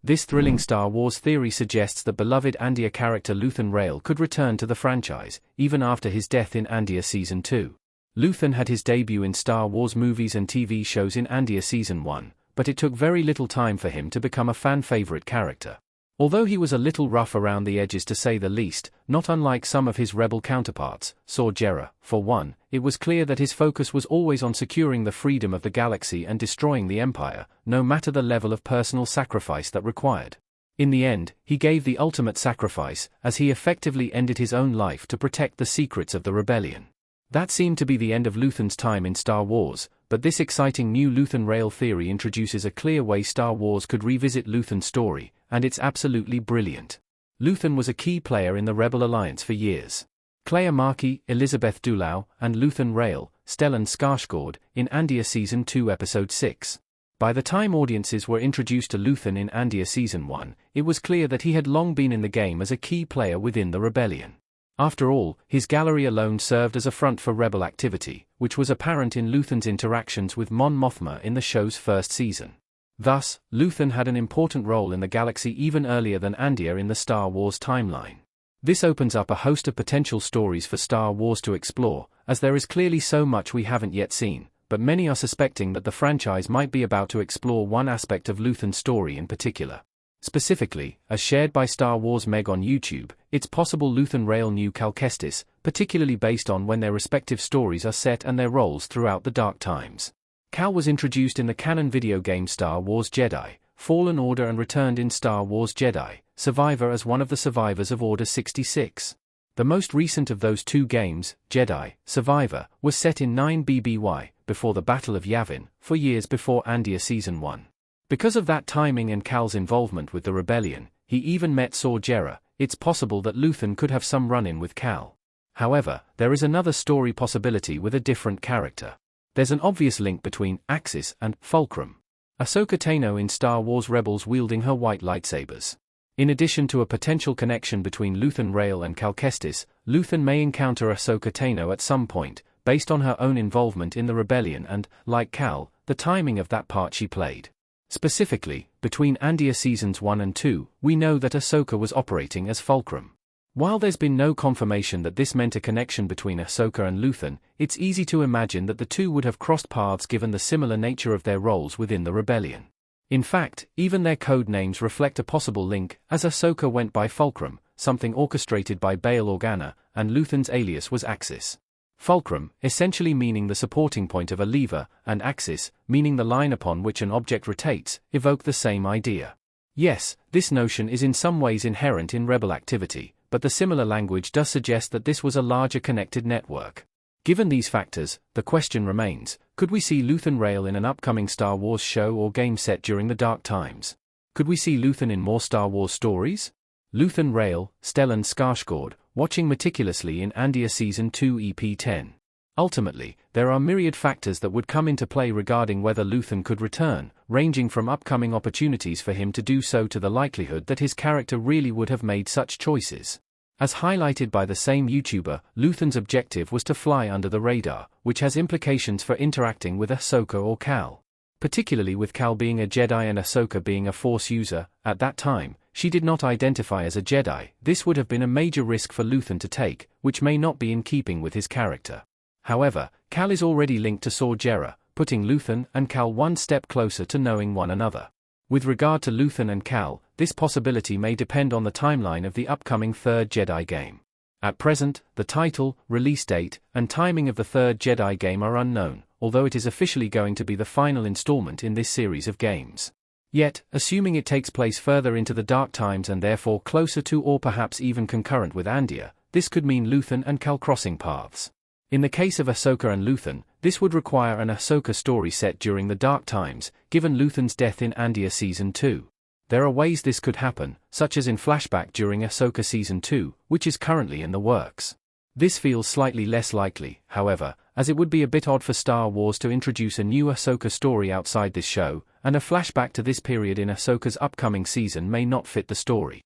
This thrilling Star Wars theory suggests that beloved Andor character Luthen Rael could return to the franchise, even after his death in Andor Season 2. Luthen had his debut in Star Wars movies and TV shows in Andor Season 1, but it took very little time for him to become a fan-favorite character. Although he was a little rough around the edges to say the least, not unlike some of his rebel counterparts, Saw Gerrera, for one, it was clear that his focus was always on securing the freedom of the galaxy and destroying the Empire, no matter the level of personal sacrifice that required. In the end, he gave the ultimate sacrifice, as he effectively ended his own life to protect the secrets of the rebellion. That seemed to be the end of Luthen's time in Star Wars, but this exciting new Luthen Rael theory introduces a clear way Star Wars could revisit Luthen's story, and it's absolutely brilliant. Luthen was a key player in the Rebel Alliance for years. Clea Markey, Elizabeth Dulau, and Luthen Rael, Stellan Skarsgård, in Andor Season 2 Episode 6. By the time audiences were introduced to Luthen in Andor Season 1, it was clear that he had long been in the game as a key player within the rebellion. After all, his gallery alone served as a front for rebel activity, which was apparent in Luthen's interactions with Mon Mothma in the show's first season. Thus, Luthen had an important role in the galaxy even earlier than Andor in the Star Wars timeline. This opens up a host of potential stories for Star Wars to explore, as there is clearly so much we haven't yet seen, but many are suspecting that the franchise might be about to explore one aspect of Luthen's story in particular. Specifically, as shared by Star Wars Meg on YouTube, it's possible Luthen Rael knew Cal Kestis, particularly based on when their respective stories are set and their roles throughout the Dark Times. Cal was introduced in the canon video game Star Wars Jedi: Fallen Order and returned in Star Wars Jedi: Survivor as one of the survivors of Order 66. The most recent of those two games, Jedi: Survivor, was set in 9 BBY, before the Battle of Yavin, 4 years before Andor Season 1. Because of that timing and Cal's involvement with the rebellion, he even met Saw Gerrera. It's possible that Luthen could have some run-in with Cal. However, there is another story possibility with a different character. There's an obvious link between Axis and Fulcrum. Ahsoka Tano in Star Wars Rebels wielding her white lightsabers. In addition to a potential connection between Luthen Rael and Cal Kestis, Luthen may encounter Ahsoka Tano at some point, based on her own involvement in the rebellion and, like Cal, the timing of that part she played. Specifically, between Andor Seasons 1 and 2, we know that Ahsoka was operating as Fulcrum. While there's been no confirmation that this meant a connection between Ahsoka and Luthen, it's easy to imagine that the two would have crossed paths given the similar nature of their roles within the rebellion. In fact, even their code names reflect a possible link, as Ahsoka went by Fulcrum, something orchestrated by Bail Organa, and Luthen's alias was Axis. Fulcrum, essentially meaning the supporting point of a lever, and axis, meaning the line upon which an object rotates, evoke the same idea. Yes, this notion is in some ways inherent in rebel activity, but the similar language does suggest that this was a larger connected network. Given these factors, the question remains, could we see Luthen Rael in an upcoming Star Wars show or game set during the Dark Times? Could we see Luthen in more Star Wars stories? Luthen Rael, Stellan Skarsgård, watching meticulously in Andor Season 2 EP10. Ultimately, there are myriad factors that would come into play regarding whether Luthen could return, ranging from upcoming opportunities for him to do so to the likelihood that his character really would have made such choices. As highlighted by the same YouTuber, Luthen's objective was to fly under the radar, which has implications for interacting with Ahsoka or Cal. Particularly with Cal being a Jedi and Ahsoka being a Force user, at that time, she did not identify as a Jedi. This would have been a major risk for Luthen to take, which may not be in keeping with his character. However, Cal is already linked to Saw Gerrera, putting Luthen and Cal one step closer to knowing one another. With regard to Luthen and Cal, this possibility may depend on the timeline of the upcoming third Jedi game. At present, the title, release date, and timing of the third Jedi game are unknown, although it is officially going to be the final installment in this series of games. Yet, assuming it takes place further into the Dark Times and therefore closer to or perhaps even concurrent with Andor, this could mean Luthen and Cal crossing paths. In the case of Ahsoka and Luthen, this would require an Ahsoka story set during the Dark Times, given Luthen's death in Andor Season 2. There are ways this could happen, such as in flashback during Ahsoka Season 2, which is currently in the works. This feels slightly less likely, however, as it would be a bit odd for Star Wars to introduce a new Ahsoka story outside this show, and a flashback to this period in Ahsoka's upcoming season may not fit the story.